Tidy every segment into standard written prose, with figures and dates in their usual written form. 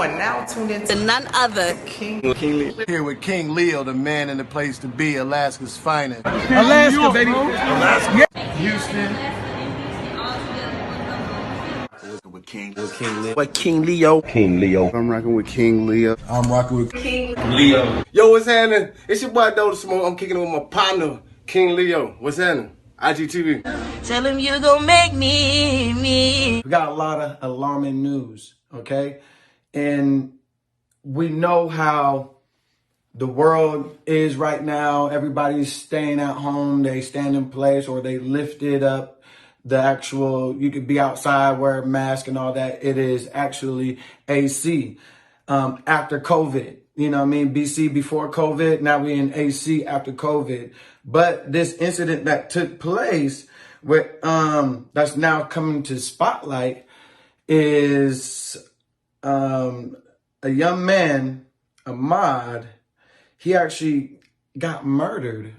And now tuned into none other King Leo. Here with King Leo, the man and the place to be, Alaska's finest. Alaska, baby. Alaska. Houston. With King Leo. With King Leo. King Leo. I'm rocking with King Leo. I'm rocking with King Leo. Yo, what's happening? It's your boy Doe Smoke. I'm kicking it with my partner, King Leo. What's happening? IGTV. tell him you gon' make me. We got a lot of alarming news, okay? And we know how the world is right now. Everybody's staying at home. They stand in place, or they lifted up the actual, you could be outside, wear a mask and all that. It is actually AC after COVID. You know what I mean? BC before COVID. Now we in AC after COVID. But this incident that took place with that's now coming to spotlight is a young man, Ahmaud. He actually got murdered,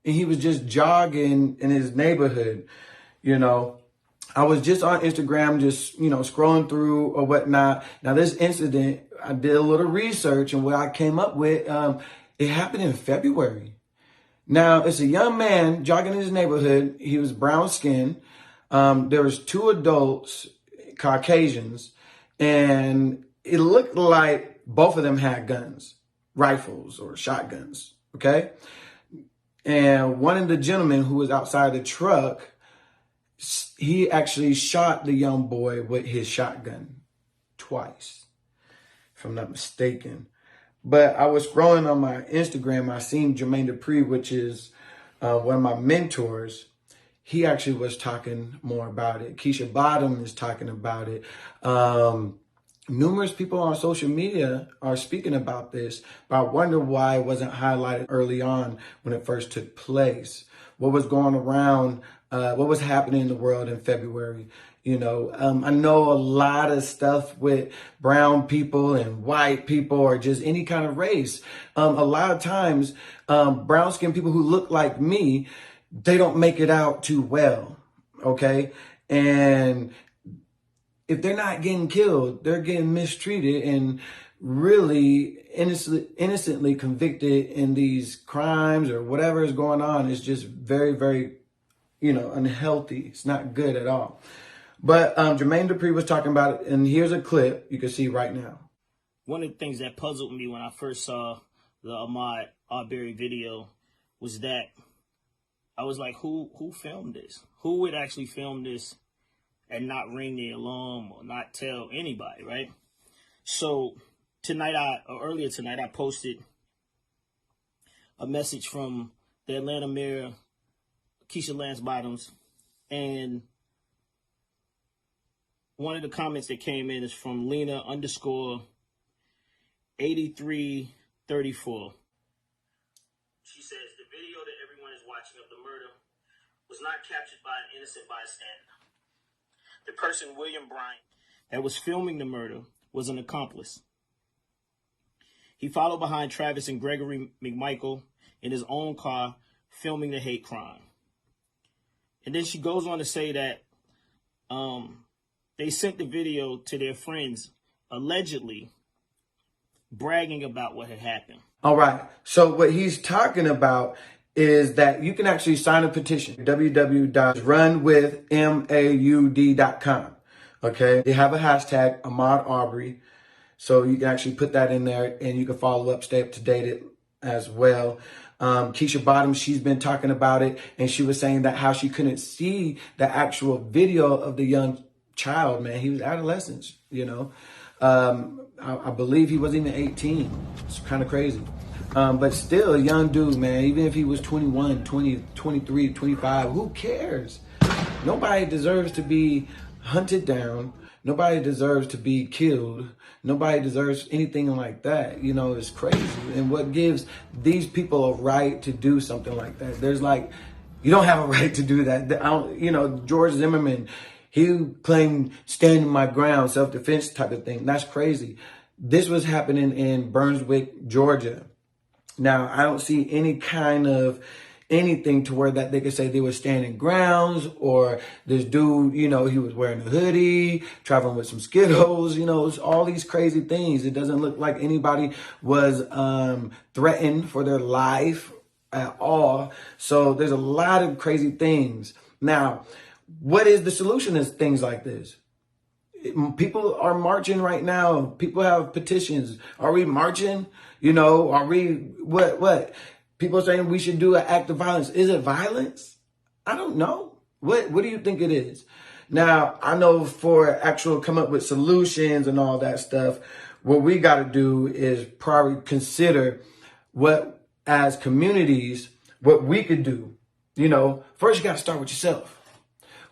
and he was just jogging in his neighborhood. You know, I was just on Instagram, just, you know, scrolling through or whatnot. Now, this incident, I did a little research, and what I came up with, it happened in February. Now, it's a young man jogging in his neighborhood. He was brown skinned. There was two adults, Caucasians, and it looked like both of them had guns, rifles or shotguns, okay? And one of the gentlemen who was outside the truck, he actually shot the young boy with his shotgun twice, if I'm not mistaken. But I was scrolling on my Instagram. I seen Jermaine Dupri, which is one of my mentors. He actually was talking more about it. Keisha Bottom is talking about it. Numerous people on social media are speaking about this, but I wonder why it wasn't highlighted early on when it first took place. What was going around, what was happening in the world in February. You know, I know a lot of stuff with brown people and white people, or just any kind of race. A lot of times, brown skinned people who look like me, they don't make it out too well. Okay. And if they're not getting killed, they're getting mistreated and really innocently convicted in these crimes or whatever is going on. It's just very, very, you know, unhealthy. It's not good at all. But Jermaine Dupri was talking about it, and here's a clip you can see right now. One of the things that puzzled me when I first saw the Ahmaud Arbery video was that I was like, who filmed this? Who would actually film this and not ring the alarm or not tell anybody, right? So earlier tonight, I posted a message from the Atlanta mayor, Keisha Lance Bottoms, and one of the comments that came in is from Lena_8334. She says, the video that everyone is watching of the murder was not captured by an innocent bystander. The person, William Bryant, that was filming the murder was an accomplice. He followed behind Travis and Gregory McMichael in his own car, filming the hate crime. And then she goes on to say that they sent the video to their friends, allegedly bragging about what had happened. All right. So what he's talking about is that you can actually sign a petition, www.runwithmaud.com. Okay. They have a hashtag, Ahmaud Arbery. So you can actually put that in there, and you can follow up, stay up to date as well. Keisha Bottom, she's been talking about it, and she was saying that how she couldn't see the actual video of the young child, man. He was adolescent, you know. I believe he wasn't even 18. It's kind of crazy. But still a young dude, man. Even if he was 21, 20, 23, 25, who cares? Nobody deserves to be hunted down. Nobody deserves to be killed. Nobody deserves anything like that. You know, it's crazy. And what gives these people a right to do something like that? There's like, you don't have a right to do that. You know, George Zimmerman, he claimed standing my ground, self-defense type of thing. That's crazy. This was happening in Brunswick, Georgia. Now, I don't see any kind of anything to where that they could say they were standing grounds, or this dude, he was wearing a hoodie, traveling with some Skittles, it's all these crazy things. It doesn't look like anybody was threatened for their life at all. So there's a lot of crazy things. Now, what is the solution to things like this? People are marching right now. People have petitions. Are we marching? Are we, what? People are saying we should do an act of violence. Is it violence? I don't know. What do you think it is? Now, I know for actual come up with solutions and all that stuff, what we got to do is probably consider what, as communities, what we could do. First you got to start with yourself.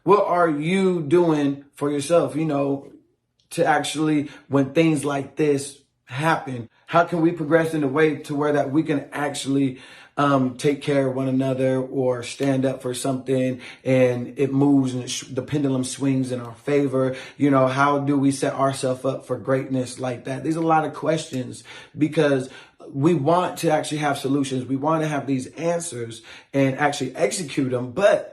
What are you doing for yourself, to actually, when things like this happen, how can we progress in a way to where that we can actually take care of one another or stand up for something and it moves and the pendulum swings in our favor? How do we set ourselves up for greatness like that? There's a lot of questions because we want to actually have solutions. We want to have these answers and actually execute them. But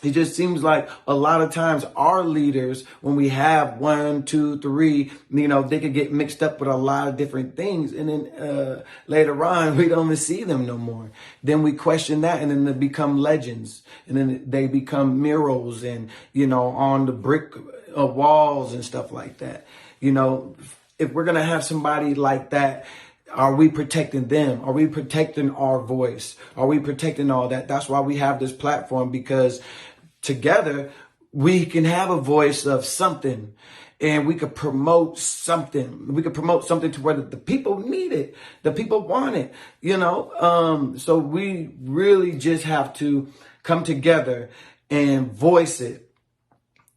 it just seems like a lot of times our leaders, when we have 1, 2, 3, they could get mixed up with a lot of different things. And then later on, we don't even see them no more. Then we question that, and then they become legends. And then they become murals and, on the brick walls and stuff like that. If we're going to have somebody like that, are we protecting them? Are we protecting our voice? Are we protecting all that? That's why we have this platform, because together we can have a voice of something and we could promote something. We could promote something to where the people need it. The people want it, so we really just have to come together and voice it.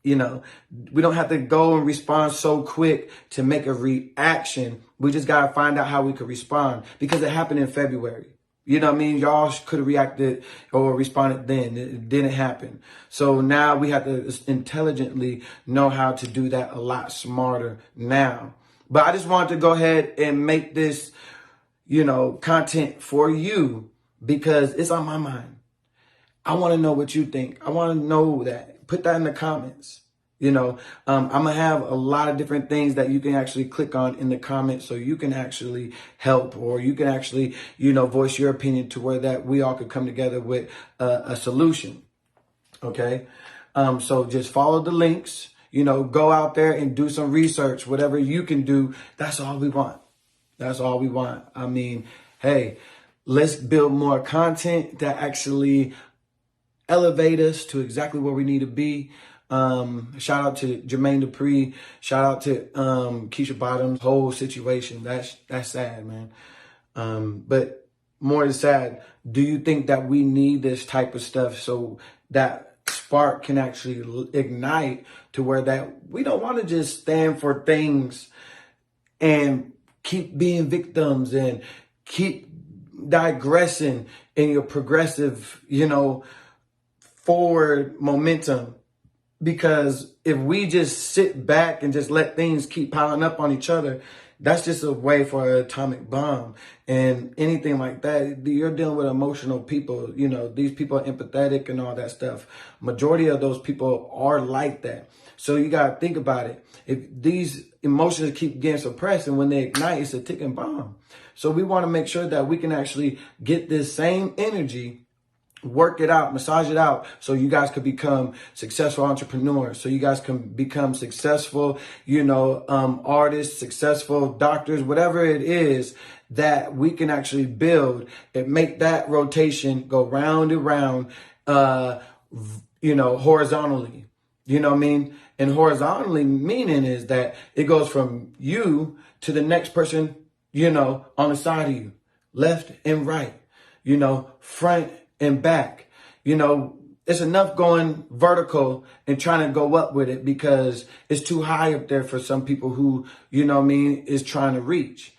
We don't have to go and respond so quick to make a reaction. We just got to find out how we could respond, because it happened in February. Y'all could have reacted or responded then. It didn't happen. So now we have to intelligently know how to do that a lot smarter now. But I just wanted to go ahead and make this, content for you because it's on my mind. I want to know what you think. I want to know that. Put that in the comments. I'm going to have a lot of different things that you can actually click on in the comments so you can actually help, or you can actually, voice your opinion to where that we all could come together with a solution. Okay. So just follow the links, go out there and do some research, whatever you can do. That's all we want. That's all we want. I mean, hey, let's build more content that actually elevate us to exactly where we need to be. Shout out to Jermaine Dupri. Shout out to Keisha Bottoms' whole situation. That's sad, man. But more than sad, do you think that we need this type of stuff so that spark can actually ignite to where that we don't want to just stand for things and keep being victims and keep digressing in your progressive, forward momentum? Because if we just sit back and just let things keep piling up on each other, that's just a way for an atomic bomb and anything like that. You're dealing with emotional people. These people are empathetic and all that stuff. Majority of those people are like that. So you got to think about it. If these emotions keep getting suppressed and when they ignite, it's a ticking bomb. So we want to make sure that we can actually get this same energy, work it out, massage it out, so you guys could become successful entrepreneurs, so you guys can become successful, artists, successful doctors, whatever it is that we can actually build and make that rotation go round and round, horizontally. You know what I mean? And horizontally meaning is that it goes from you to the next person, on the side of you, left and right, front and back. It's enough going vertical and trying to go up with it because it's too high up there for some people who, is trying to reach.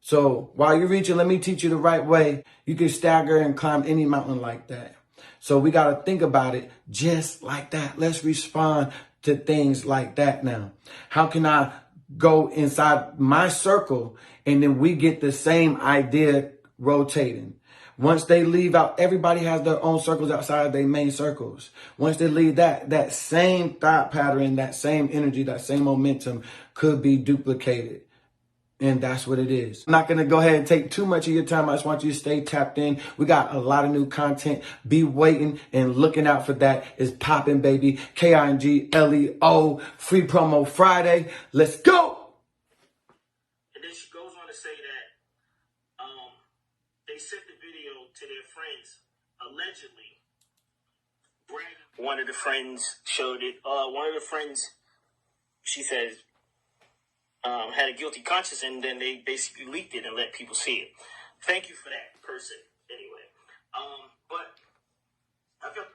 So while you're reaching, let me teach you the right way. You can stagger and climb any mountain like that. So we got to think about it just like that. Let's respond to things like that now. How can I go inside my circle and then we get the same idea rotating? Once they leave out, everybody has their own circles outside their main circles. Once they leave that same thought pattern, that same energy, that same momentum could be duplicated. And that's what it is. I'm not going to go ahead and take too much of your time. I just want you to stay tapped in. We got a lot of new content. Be waiting and looking out for that. It's popping, baby. KINGLEO Free Promo Friday. Let's go. And then she goes on to say that they sent the video to their friends, allegedly. One of the friends showed it. One of the friends, she says, had a guilty conscience, and then they basically leaked it and let people see it. Thank you for that person, anyway. But I felt